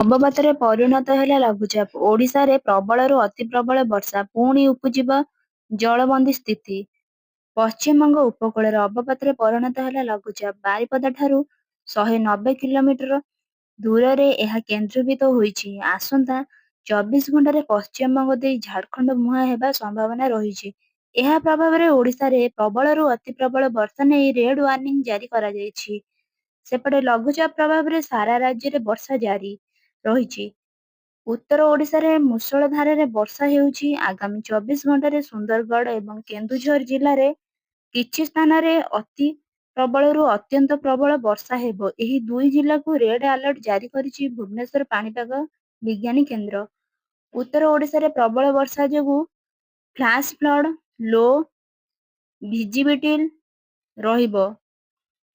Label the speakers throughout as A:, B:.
A: ଅବପାତରେ ପରିଣତ ହେଲା ଲଘୁଚାପ। ଓଡ଼ିଶାରେ ପ୍ରବଳରୁ ଅତି ପ୍ରବଳ ବର୍ଷା, ପୁଣି ଉପୁଜିବ ଜଳବନ୍ଦୀ ସ୍ଥିତି। ପଶ୍ଚିମବଙ୍ଗ ଉପକୂଳରେ ଅବପାତରେ ପରିଣତ ହେଲା ଲଘୁଚାପ। ବାରିପଦାଠାରୁ 190 କିଲୋମିଟର ଦୂରରେ ଏହା କେନ୍ଦ୍ରୀଭୂତ ହୋଇଛି। ଆସନ୍ତା 24 ଘଣ୍ଟାରେ ପଶ୍ଚିମବଙ୍ଗ ଦେଇ ଝାଡ଼ଖଣ୍ଡ ମୁହାଁ ହେବା ସମ୍ଭାବନା ରହିଛି। ଏହା ପ୍ରଭାବରେ ଓଡ଼ିଶାରେ ପ୍ରବଳରୁ ଅତି ପ୍ରବଳ ବର୍ଷା ନେଇ ରେଡ୍ ୱାର୍ଣ୍ଣିଂ ଜାରି କରାଯାଇଛି। ସେପଟେ ଲଘୁଚାପ ପ୍ରଭାବରେ ସାରା ରାଜ୍ୟରେ ବର୍ଷା ଜାରି ରହିଛି। ଉତ୍ତର ଓଡ଼ିଶାରେ ମୂଷଳଧାରାରେ ବର୍ଷା ହେଉଛି। ଆଗାମୀ 24 ଘଣ୍ଟାରେ ସୁନ୍ଦରଗଡ଼ ଏବଂ କେନ୍ଦୁଝର ଜିଲ୍ଲାରେ କିଛି ସ୍ଥାନରେ ଅତି ପ୍ରବଳରୁ ଅତ୍ୟନ୍ତ ପ୍ରବଳ ବର୍ଷା ହେବ। ଏହି ଦୁଇ ଜିଲ୍ଲାକୁ ରେଡ୍ ଆଲର୍ଟ ଜାରି କରିଛି ଭୁବନେଶ୍ୱର ପାଣିପାଗ ବିଜ୍ଞାନୀ କେନ୍ଦ୍ର। ଉତ୍ତର ଓଡ଼ିଶାରେ ପ୍ରବଳ ବର୍ଷା ଯୋଗୁଁ ଫ୍ଲାସ୍ ଫ୍ଲଡ୍, ଲୋ ଭିଜିବିଲିଟି ରହିବ।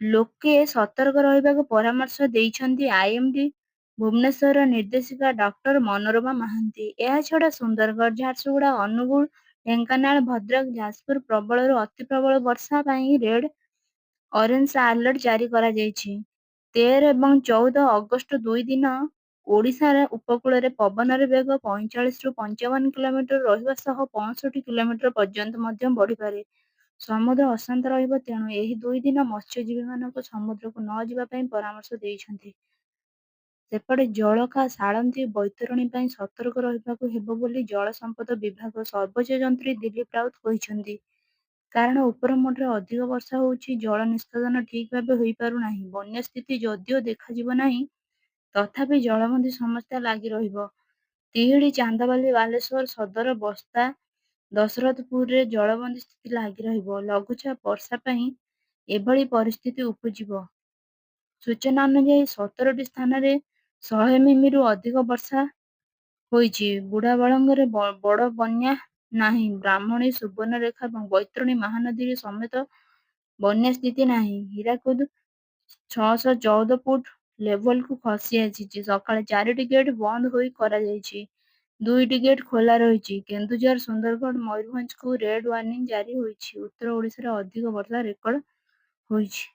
A: ଲୋକେ ସତର୍କ ରହିବାକୁ ପରାମର୍ଶ ଦେଇଛନ୍ତି ଆଇଏମ୍ଡି ଭୁବନେଶ୍ୱରର ନିର୍ଦ୍ଦେଶିକା ଡକ୍ଟର ମନୋରମା ମହାନ୍ତି। ଏହାଛଡ଼ା ସୁନ୍ଦରଗଡ଼, ଝାରସୁଗୁଡ଼ା, ଅନୁଗୁଳ, ଢେଙ୍କାନାଳ, ଭଦ୍ରକ, ଯାଜପୁର ପ୍ରବଳରୁ ଅତି ପ୍ରବଳ ବର୍ଷା ପାଇଁ ରେଡ୍ ଅରେଞ୍ଜ ଆଲର୍ଟ ଜାରି କରାଯାଇଛି। 13 ଏବଂ 14 ଅଗଷ୍ଟ ଦୁଇ ଦିନ ଓଡ଼ିଶାର ଉପକୂଳରେ ପବନର ବେଗ 45ରୁ 55 କିଲୋମିଟର ରହିବା ସହ 65 କିଲୋମିଟର ପର୍ଯ୍ୟନ୍ତ ମଧ୍ୟ ବଢିପାରେ। ସମୁଦ୍ର ଅଶାନ୍ତ ରହିବ, ତେଣୁ ଏହି ଦୁଇ ଦିନ ମତ୍ସ୍ୟଜୀବୀମାନଙ୍କୁ ସମୁଦ୍ରକୁ ନ ଯିବା ପାଇଁ ପରାମର୍ଶ ଦେଇଛନ୍ତି। ସେପଟେ ଜଳକା, ସାଳନ୍ଦୀ, ବୈତରଣୀ ପାଇଁ ସତର୍କ ରହିବାକୁ ହେବ ବୋଲି ଜଳ ସମ୍ପଦ ବିଭାଗ ସର୍ବୋଚ୍ଚ ଯନ୍ତ୍ରୀ ଦିଲ୍ଲୀପ ରାଉତ କହିଛନ୍ତି। କାରଣ ଉପରମୁଣ୍ଡରେ ଅଧିକ ବର୍ଷା ହେଉଛି, ଜଳ ନିଷ୍କାସନ ଠିକ୍ ଭାବେ ହୋଇପାରୁନାହିଁ। ବନ୍ୟା ସ୍ଥିତି ଯଦିଓ ଦେଖାଯିବ ନାହିଁ, ତଥାପି ଜଳବନ୍ଦୀ ସମସ୍ୟା ଲାଗି ରହିବ। ତିହିଡି, ଚାନ୍ଦବାଲି, ବାଲେଶ୍ୱର ସଦର, ବସ୍ତା, ଦଶରଥପୁରରେ ଜଳବନ୍ଦୀ ସ୍ଥିତି ଲାଗି ରହିବ। ଲଘୁଚାପ ବର୍ଷା ପାଇଁ ଏଭଳି ପରିସ୍ଥିତି ଉପୁଜିବ। ସୂଚନା ଅନୁଯାୟୀ 17ଟି ସ୍ଥାନରେ 100 ମିମିରୁ ଅଧିକ ବର୍ଷା ହୋଇଛି। ବୁଢାବଳଙ୍ଗରେ ବଡ଼ ବନ୍ୟା ନାହିଁ। ବ୍ରାହ୍ମଣୀ, ସୁବର୍ଣ୍ଣରେଖା ଏବଂ ବୈତରଣୀ ମହାନଦୀରେ ସମେତ ବନ୍ୟା ସ୍ଥିତି ନାହିଁ। ହୀରାକୁଦ 614 ଫୁଟ ଲେଭଲକୁ ଖସି ଆସିଛି। ସକାଳେ 4ଟି ଗେଟ୍ ବନ୍ଦ ହୋଇ କରାଯାଇଛି। 2ଟି ଗେଟ୍ ଖୋଲା ରହିଛି। କେନ୍ଦୁଝର, ସୁନ୍ଦରଗଡ଼, ମୟୂରଭଞ୍ଜକୁ ରେଡ୍ ୱାର୍ଣ୍ଣିଂ ଜାରି ହୋଇଛି। ଉତ୍ତର ଓଡ଼ିଶାରେ ଅଧିକ ବର୍ଷା ରେକର୍ଡ ହୋଇଛି।